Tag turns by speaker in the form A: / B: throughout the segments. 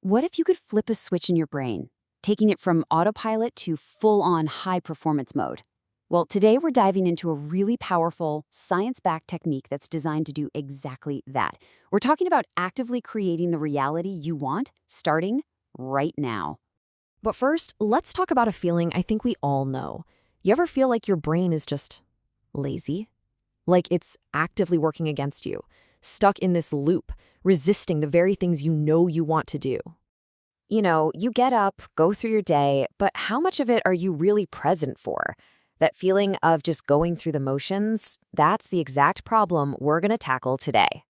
A: What if you could flip a switch in your brain, taking it from autopilot to full-on high-performance mode? Well, today we're diving into a really powerful, science-backed technique that's designed to do exactly that. We're talking about actively creating the reality you want, starting right now.
B: But first, let's talk about a feeling I think we all know. You ever feel like your brain is just lazy? Like it's actively working against you, stuck in this loop, resisting the very things you know you want to do. You get up, go through your day, but how much of it are you really present for? That feeling of just going through the motions, that's the exact problem we're going to tackle today.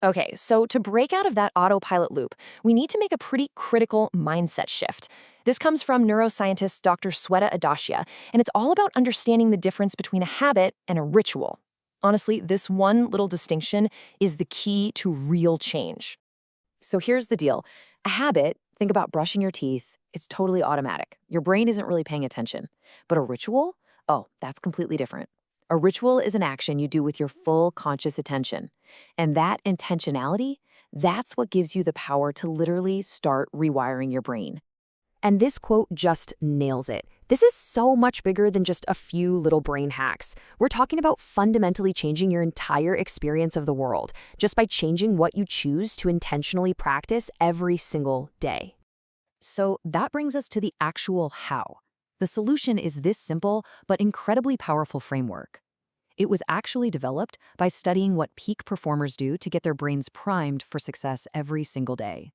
B: Okay, so to break out of that autopilot loop, we need to make a pretty critical mindset shift. This comes from neuroscientist Dr. Sweta Adashia, and it's all about understanding the difference between a habit and a ritual. Honestly, this one little distinction is the key to real change. So here's the deal. A habit, think about brushing your teeth, it's totally automatic. Your brain isn't really paying attention. But a ritual? Oh, that's completely different. A ritual is an action you do with your full conscious attention. And that intentionality, that's what gives you the power to literally start rewiring your brain. And this quote just nails it. This is so much bigger than just a few little brain hacks. We're talking about fundamentally changing your entire experience of the world just by changing what you choose to intentionally practice every single day. So that brings us to the actual how. The solution is this simple but incredibly powerful framework. It was actually developed by studying what peak performers do to get their brains primed for success every single day.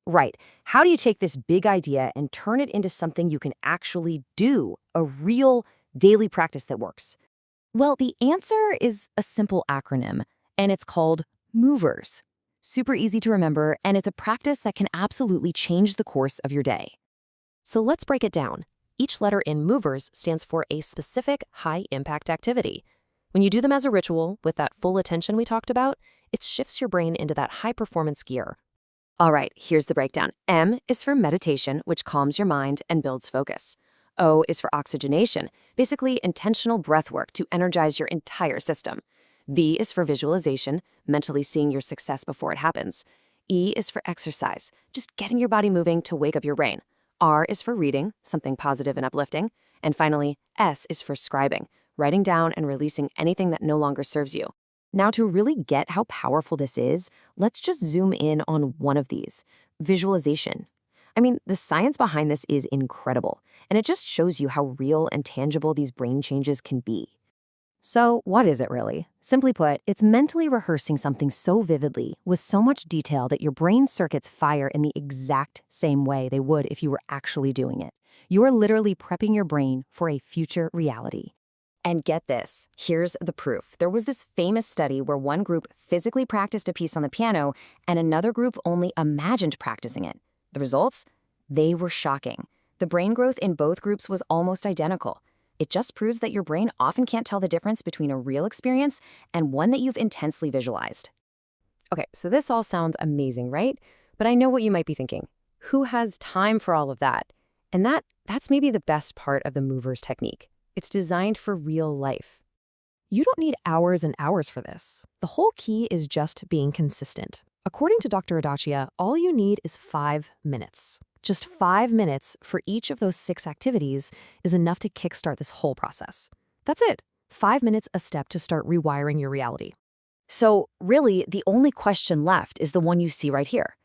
B: Right. How do you take this big idea and turn it into something you can actually do, a real daily practice that works? Well, the answer is a simple acronym, and it's called MOVERS. Super easy to remember, and it's a practice that can absolutely change the course of your day. So let's break it down. Each letter in MOVERS stands for a specific high-impact activity. When you do them as a ritual, with that full attention we talked about, it shifts your brain into that high-performance gear. All right, here's the breakdown. M is for meditation, which calms your mind and builds focus. O is for oxygenation, basically intentional breath work to energize your entire system. V is for visualization, mentally seeing your success before it happens. E is for exercise, just getting your body moving to wake up your brain. R is for reading, something positive and uplifting. And finally, S is for scribing, writing down and releasing anything that no longer serves you. Now, to really get how powerful this is, let's just zoom in on one of these, visualization. I mean, the science behind this is incredible, and it just shows you how real and tangible these brain changes can be. So, what is it really? Simply put, it's mentally rehearsing something so vividly, with so much detail that your brain circuits fire in the exact same way they would if you were actually doing it. You are literally prepping your brain for a future reality. And get this, here's the proof. There was this famous study where one group physically practiced a piece on the piano and another group only imagined practicing it. The results? They were shocking. The brain growth in both groups was almost identical. It just proves that your brain often can't tell the difference between a real experience and one that you've intensely visualized. Okay, so this all sounds amazing, right? But I know what you might be thinking. Who has time for all of that? And that's maybe the best part of the movers technique. It's designed for real life. You don't need hours and hours for this. The whole key is just being consistent. According to Dr. Adachia, all you need is 5 minutes. Just 5 minutes for each of those 6 activities is enough to kickstart this whole process. That's it. 5 minutes a step to start rewiring your reality. So really, the only question left is the one you see right here.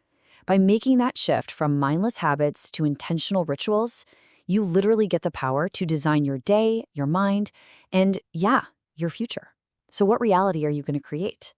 B: By making that shift from mindless habits to intentional rituals, you literally get the power to design your day, your mind, and yeah, your future. So what reality are you going to create?